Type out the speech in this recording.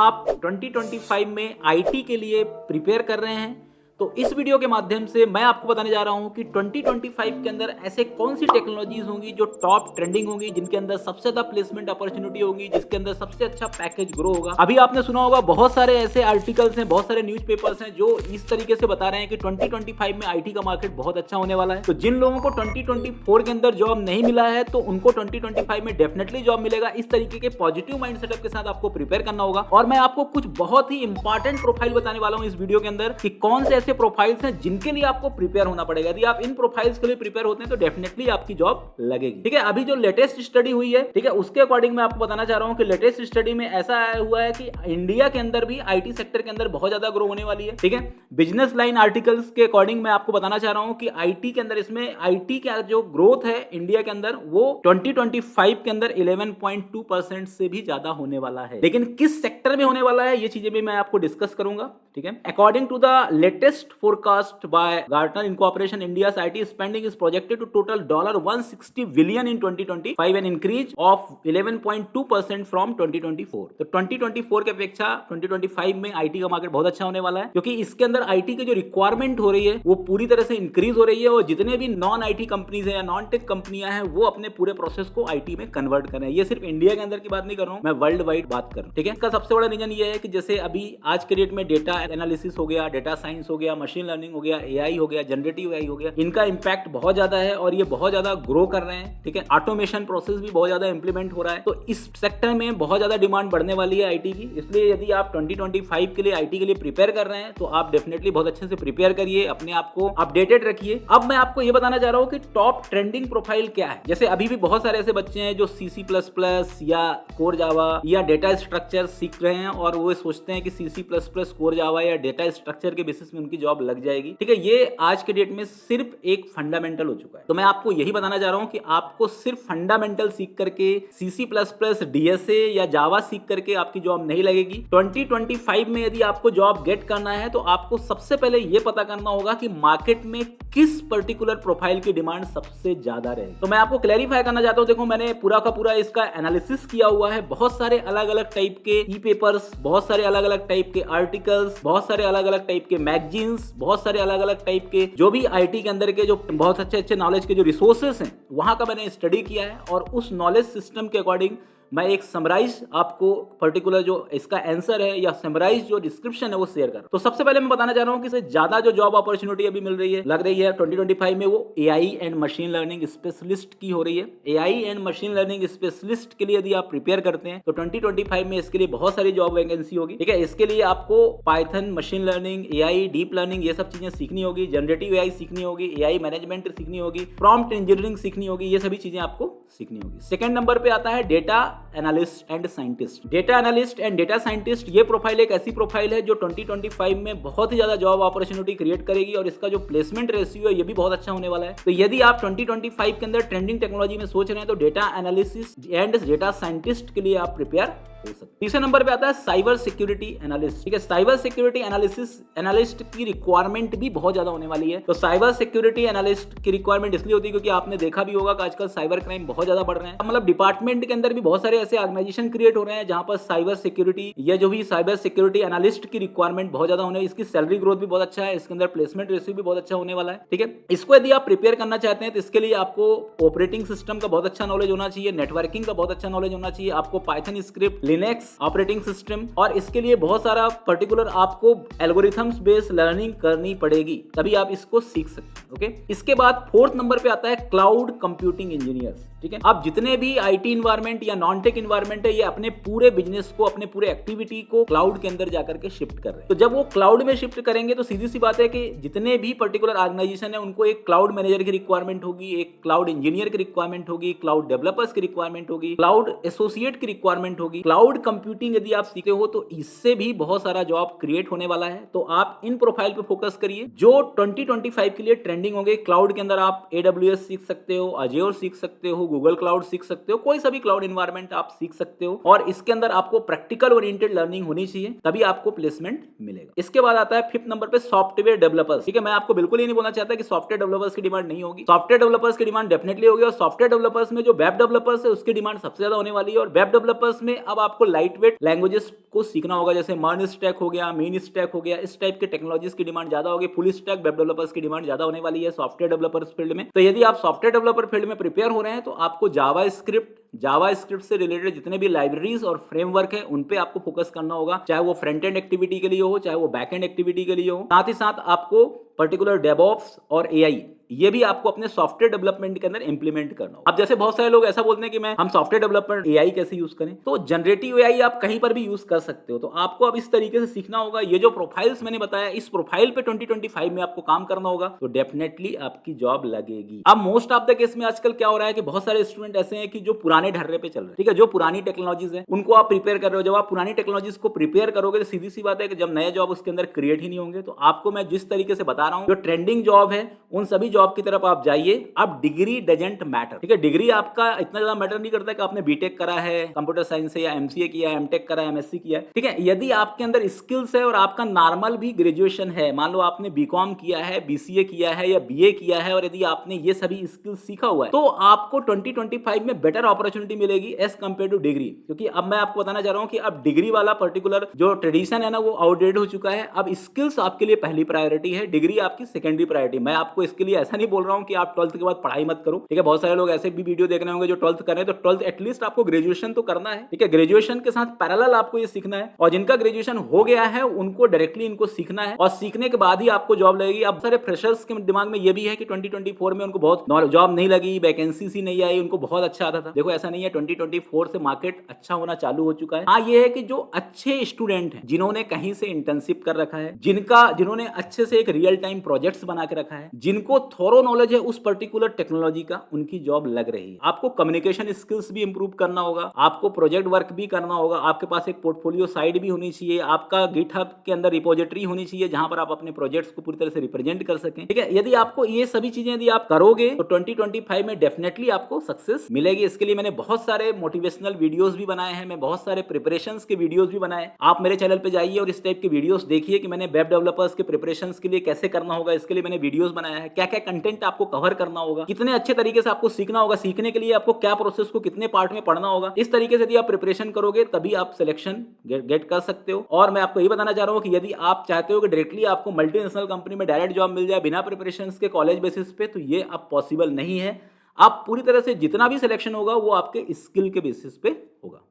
आप 2025 में आईटी के लिए प्रिपेयर कर रहे हैं तो इस वीडियो के माध्यम से मैं आपको बताने जा रहा हूं कि 2025 के अंदर ऐसे कौन सी टेक्नोलॉजीज होंगी जो टॉप ट्रेंडिंग होंगी, जिनके अंदर सबसे ज्यादा प्लेसमेंट अपॉर्चुनिटी होगी, जिसके अंदर सबसे अच्छा पैकेज ग्रो होगा। अभी आपने सुना होगा बहुत सारे ऐसे आर्टिकल्स हैं, बहुत सारे न्यूज़पेपर्स हैं जो इस तरीके से बता रहे हैं कि 2025 में आईटी का मार्केट बहुत अच्छा होने वाला है। तो जिन लोगों को 2024 के अंदर जॉब नहीं मिला है तो उनको 2025 में डेफिनेटली जॉब मिलेगा। इस तरीके के पॉजिटिव माइंड सेटअप के साथ आपको प्रिपेयर करना होगा और मैं आपको कुछ बहुत ही इंपॉर्टेंट प्रोफाइल बताने वाला हूं इस वीडियो के अंदर कि कौन से ऐसे प्रोफाइल्स हैं जिनके लिए आपको प्रिपेयर होना पड़ेगा। यदि आप इन प्रोफाइल्स के लिए प्रिपेयर होते हैं तो डेफिनेटली आपकी जॉब लगेगी। ठीक है, अभी जो लेटेस्ट स्टडी हुई है, ठीक है, उसके अकॉर्डिंग मैं आपको बताना चाह रहा हूं कि लेटेस्ट स्टडी में ऐसा आया हुआ है कि इंडिया के अंदर भी आईटी सेक्टर के अंदर बहुत ज्यादा ग्रो होने वाली है। ठीक है, बिजनेस लाइन आर्टिकल्स के अकॉर्डिंग मैं आपको बताना चाह रहा हूं कि आईटी के अंदर, इसमें आईटी का जो ग्रोथ है इंडिया के अंदर वो 2025 के अंदर 11.2% से भी ज्यादा होने वाला है। लेकिन किस सेक्टर में होने वाला है ये चीजें भी मैं आपको डिस्कस करूंगा। ठीक है, according to the latest forecast by Gartner incorporation, India's IT spending is projected to total $160 billion in 2025, an increase of 11.2% from 2024। तो 2024 के अपेक्षा 2025 में आईटी का मार्केट बहुत अच्छा होने वाला है, क्योंकि इसके अंदर आईटी की जो रिक्वायरमेंट हो रही है वो पूरी तरह से इंक्रीज हो रही है और जितने भी नॉन आईटी कंपनीज हैं या नॉन टेक कंपनियां हैं वो अपने पूरे प्रोसेस को आईटी में कन्वर्ट कर रहे हैं। ये सिर्फ इंडिया के अंदर की बात नहीं कर रहा हूं, मैं वर्ल्ड वाइड बात कर रहा हूं। ठीक है, इसका सबसे बड़ा रीजन ये है कि जैसे अभी आज के डेट में डेटा एनालिसिस हो गया, डेटा साइंस हो गया, मशीन लर्निंग हो गया, एआई हो गया, जनरेटिव एआई हो गया, इनका इंपैक्ट बहुत ज्यादा है और ये बहुत ज्यादा ग्रो कर रहे हैं। ठीक है, ऑटोमेशन प्रोसेस भी बहुत ज्यादा इंप्लीमेंट हो रहा है, तो इस सेक्टर में बहुत ज्यादा डिमांड बढ़ने वाली है आईटी की। इसलिए यदि आप 2025 के लिए आईटी के लिए प्रिपेयर कर रहे हैं तो आप डेफिनेटली बहुत अच्छे से प्रिपेयर करिए, अपने आप को अपडेटेड रखिए। अब मैं आपको ये बताना चाह रहा हूं कि टॉप ट्रेंडिंग प्रोफाइल क्या है। जैसे अभी भी बहुत सारे ऐसे बच्चे हैं जो C++ या कोर जावा या डेटा स्ट्रक्चर सीख रहे हैं और वो सोचते हैं कि C++, कोर जावा या डेटा स्ट्रक्चर के बेसिस में उनकी जॉब लग जाएगी। ठीक है, ये आज के डेट में सिर्फ एक फंडामेंटल हो चुका है। तो मैं आपको यही बताना चाह रहा हूं कि आपको सिर्फ फंडामेंटल सीख करके C++, DSA या जावा सीख करके आपकी जॉब नहीं लगेगी। 2025 में यदि आपको जॉब गेट करना है तो आपको सबसे पहले यह पता करना होगा कि मार्केट में किस पर्टिकुलर प्रोफाइल की डिमांड सबसे ज्यादा रहे। तो मैं आपको क्लैरिफाई करना चाहता हूं, देखो मैंने पूरा का पूरा इसका एनालिसिस किया हुआ है। बहुत सारे अलग अलग टाइप के ई पेपर्स, बहुत सारे अलग अलग टाइप के आर्टिकल्स, बहुत सारे अलग अलग टाइप के मैगजीन्स, बहुत सारे अलग अलग टाइप के जो भी आईटी के अंदर के जो बहुत अच्छे अच्छे नॉलेज के जो रिसोर्सेस हैं वहां का मैंने स्टडी किया है और उस नॉलेज सिस्टम के अकॉर्डिंग मैं एक समराइज आपको पर्टिकुलर जो इसका आंसर है या समराइज जो डिस्क्रिप्शन है वो शेयर कर। तो सबसे पहले मैं बताना चाह रहा हूं कि इससे ज्यादा जो जॉब अपॉर्चुनिटी अभी मिल रही है, लग रही है 2025 में, वो AI and machine learning specialist की हो रही है। AI and machine learning specialist के लिए यदि आप प्रिपेयर करते हैं तो 2025 में इसके लिए बहुत सारी जॉब वैकेंसी होगी। ठीक है, इसके लिए आपको Python, machine learning, AI, deep learning, ये सब चीजें सीखनी होगी, जनरेटिव एआई सीखनी होगी, एआई मैनेजमेंट सीखनी होगी, प्रॉम्प्ट इंजीनियरिंग सीखनी होगी, ये सभी चीजें आपको सीखनी होगी। सेकंड नंबर पे आता है data analyst and scientist. Data analyst and data scientist ये प्रोफाइल एक ऐसी प्रोफाइल है जो 2025 में बहुत ही ज्यादा जॉब अपॉर्चुनिटी क्रिएट करेगी और इसका जो प्लेसमेंट रेशियो है ये भी बहुत अच्छा होने वाला है। तो यदि आप 2025 के अंदर ट्रेंडिंग टेक्नोलॉजी में सोच रहे हैं तो data analysis and data scientist के लिए आप प्रिपेयर हो सकते। तीसरे नंबर पे आता है साइबर सिक्योरिटी एनालिस्ट। ठीक है, साइबर सिक्योरिटी एनालिस्ट की रिक्वायरमेंट भी बहुत ज्यादा होने वाली है। तो साइबर सिक्योरिटी एनालिस्ट की रिक्वायरमेंट इसलिए होती है क्योंकि आपने देखा भी होगा कि आजकल साइबर क्राइम बहुत ज्यादा बढ़ रहे हैं। मतलब डिपार्टमेंट के अंदर भी बहुत सारे ऐसे ऑर्गेनाइजेशन क्रिएट हो रहे हैं जहां पर साइबर सिक्योरिटी या जो भी साइबर सिक्योरिटी एनालिस्ट की रिक्वायरमेंट बहुत ज्यादा होने, इसकी सैलरी ग्रोथ भी बहुत अच्छा है, इसके अंदर प्लेसमेंट रेशियो भी बहुत अच्छा होने वाला है। ठीक है, इसको यदि आप प्रिपेयर करना चाहते हैं तो इसके लिए आपको ऑपरेटिंग सिस्टम का बहुत अच्छा नॉलेज होना चाहिए, नेटवर्किंग का बहुत अच्छा नॉलेज होना चाहिए, आपको Python script, Linux operating system, और इसके लिए बहुत सारा पर्टिकुलर आपको एल्गोरिथम्स बेस्ड लर्निंग करनी पड़ेगी, तभी आप इसको सीख सकते हैं। ओके, इसके बाद फोर्थ नंबर पे आता है क्लाउड कंप्यूटिंग इंजीनियर्स। ठीक है, आप जितने भी आईटी इन्वायरमेंट या नॉन टेक इन्वायरमेंट है ये अपने पूरे बिजनेस को, अपने पूरे एक्टिविटी को क्लाउड के अंदर जाकर के शिफ्ट कर रहे हैं। तो जब वो क्लाउड में शिफ्ट करेंगे तो सीधी सी बात है कि जितने भी पर्टिकुलर ऑर्गेनाइजेशन है उनको एक क्लाउड मैनेजर की रिक्वायरमेंट होगी, एक क्लाउड इंजीनियर की रिक्वायरमेंट होगी, क्लाउड डेवलपर्स की रिक्वायरमेंट होगी, क्लाउड एसोसिएट की रिक्वायरमेंट होगी। क्लाउड कंप्यूटिंग यदि आप सीखे हो तो इससे भी बहुत सारा जॉब क्रिएट होने वाला है। तो आप इन प्रोफाइल पे फोकस करिए जो 2025 के लिए ट्रेंडिंग होंगे। क्लाउड के अंदर आप AWS सीख सकते हो, अज्योर सीख सकते हो, गूगल क्लाउड सीख सकते हो, कोई सा भी क्लाउड एनवायरनमेंट आप सीख सकते हो। और इसके अंदर आपको प्रैक्टिकल ओरिएंटेड लर्निंग होनी चाहिए, तभी आपको प्लेसमेंट मिलेगा। इसके बाद आता है 5th नंबर पे सॉफ्टवेयर डेवलपर्स। ठीक है, मैं आपको बिल्कुल ही नहीं बोलना चाहता कि सॉफ्टवेयर डेवलपर्स की डिमांड नहीं होगी। सॉफ्टवेयर डेवलपर्स की डिमांड डेफिनेटली होगी, और सॉफ्टवेयर डेवलपर्स में जो वेब डेवलपर्स है उसकी डिमांड सबसे ज्यादा होने वाली है। और वेब डेवलपर्स में अब आपको लाइट वेट लैंग्वेजेस को सीखना होगा, जैसे मर्न स्टैक हो गया, मेन स्टैक हो गया, इस टाइप के टेक्नोलॉजीज की डिमांड ज्यादा होगी। फुल स्टैक वेब डेवलपर्स की डिमांड ज्यादा होने वाली है सॉफ्टवेयर डेवलपर्स फील्ड में। तो यदि आप सॉफ्टवेयर डेवलपर फील्ड में प्रिपेयर हो रहे हैं तो आपको जावास्क्रिप्ट से रिलेटेड जितने भी लाइब्रेरीज और फ्रेमवर्क है उन पे आपको फोकस करना होगा, चाहे वो फ्रंट एंड एक्टिविटी के लिए हो, चाहे वो बैक एंड एक्टिविटी के लिए हो। साथ ही साथ आपको पर्टिकुलर डेवऑप्स और एआई ये भी आपको अपने सॉफ्टवेयर डेवलपमेंट के अंदर इंप्लीमेंट करना होगा। अब जैसे बहुत सारे लोग ऐसा बोलते हैं कि हम सॉफ्टवेयर डेवलपमेंट एआई कैसे यूज करें, तो जनरेटिव एआई आप कहीं पर भी यूज कर सकते हो। तो आपको अब इस तरीके से सीखना होगा। ये जो प्रोफाइल्स मैंने बताया, इस प्रोफाइल पे 2025 में आपको काम करना होगा, तो डेफिनेटली आपकी जॉब लगेगी। अब मोस्ट ऑफ द केस में आजकल क्या हो रहा है कि बहुत सारे स्टूडेंट ऐसे हैं कि जो पुराने ढर्रे पे चल रहे हैं। ठीक है, जो पुरानी टेक्नोलॉजीज है उनको आप प्रिपेयर कर रहे हो। जब आप पुरानी टेक्नोलॉजीज को प्रिपेयर करोगे तो सीधी सी बात है कि जब नए जॉब उसके अंदर क्रिएट ही नहीं होंगे। तो आपको मैं जिस तरीके से बता रहा हूं, जो ट्रेंडिंग जॉब है उन सभी जॉब की तरफ आप जाइए। अब डिग्री डजंट मैटर। ठीक है, डिग्री आपका इतना ज्यादा मैटर नहीं करता कि आपने बीटेक करा है कंप्यूटर साइंस से, या एमसीए किया है, एमटेक करा है, एमएससी किया है। ठीक है, यदि आपके अंदर स्किल्स है और आपका नॉर्मल भी ग्रेजुएशन है, मान लो आपने बीकॉम किया है, बीसीए किया है या बीए किया है, और यदि आपने ये सभी स्किल्स सीखा हुआ है, तो आपको 2025 में बेटर अपॉर्चुनिटी मिलेगी एज कंपेयर टू डिग्री। क्योंकि अब मैं आपको बताना चाह रहा हूं कि अब डिग्री वाला पर्टिकुलर जो ट्रेडिशन है ना, वो आउटडेटेड हो चुका है। अब स्किल्स आपके लिए पहली प्रायोरिटी है, डिग्री आपकी सेकेंडरी प्रायोरिटी। मैं आपको इसके लिए ऐसा नहीं बोल रहा हूं कि आप 12th के बाद पढ़ाई मत करो। ठीक है, बहुत सारे लोग ऐसे भी वीडियो देख रहे होंगे जो 12th कर रहे हैं, तो 12th एटलीस्ट आपको ग्रेजुएशन तो करना है। ठीक है, ग्रेजुएशन के साथ पैरेलल आपको ये सीखना है, और जिनका ग्रेजुएशन हो गया है उनको डायरेक्टली इनको सीखना है, और सीखने के बाद ही आपको जॉब लगेगी। अब सारे फ्रेशर्स के दिमाग में ये भी है कि 2024 में उनको बहुत जॉब नहीं लगी, वैकेंसीज ही नहीं आई, उन्होंने बहुत अच्छा आता था। देखो ऐसा नहीं है, 2024 से मार्केट अच्छा होना चालू हो चुका है। हाँ, ये है कि जो अच्छे स्टूडेंट हैं, जिन्होंने कहीं से इंटर्नशिप कर रखा है, जिन्होंने अच्छे से एक रियल टाइम प्रोजेक्ट्स बना के रखा है, जिनको थोरो नॉलेज है उस पर्टिकुलर टेक्नोलॉजी का, उनकी जॉब लग रही है। आपको कम्युनिकेशन स्किल्स भी इंप्रूव करना होगा, आपको प्रोजेक्ट वर्क भी करना होगा, आपके पास एक पोर्टफोलियो साइट भी होनी चाहिए, आपका गिटहब के अंदर रिपोजिटरी होनी चाहिए जहां पर आप अपने प्रोजेक्ट्स को पूरी तरह से रिप्रेजेंट कर सकें। ठीक है, यदि आपको ये सभी चीजें यदि आप करोगे तो 2025 में डेफिनेटली आपको सक्सेस मिलेगी। इसके लिए मैंने बहुत सारे मोटिवेशनल वीडियोस भी बनाए हैं, मैं बहुत सारे प्रिपरेशंस के वीडियोस भी बनाए। आप मेरे चैनल पे जाइए और इस टाइप के वीडियोस देखिए कि मैंने वेब डेवलपर्स के प्रिपरेशंस के लिए कैसे करना होगा, इसके लिए मैंने वीडियोस बनाया है, क्या क्या कंटेंट आपको कवर करना होगा, कितने अच्छे तरीके से आपको सीखना होगा, सीखने के लिए आपको क्या प्रोसेस को कितने पार्ट में पढ़ना होगा। इस तरीके से यदि आप प्रिपरेशन करोगे तभी आप सिलेक्शन गेट कर सकते हो। और मैं आपको ये बताना चाह रहा हूं कि यदि आप चाहते हो कि डायरेक्टली आपको मल्टीनेशनल कंपनी में डायरेक्ट जॉब मिल जाए बिना प्रिपरेशन के कॉलेज बेसिस पे, तो ये अब पॉसिबल नहीं है। आप पूरी तरह से जितना भी सिलेक्शन होगा वो आपके स्किल के बेसिस पे होगा।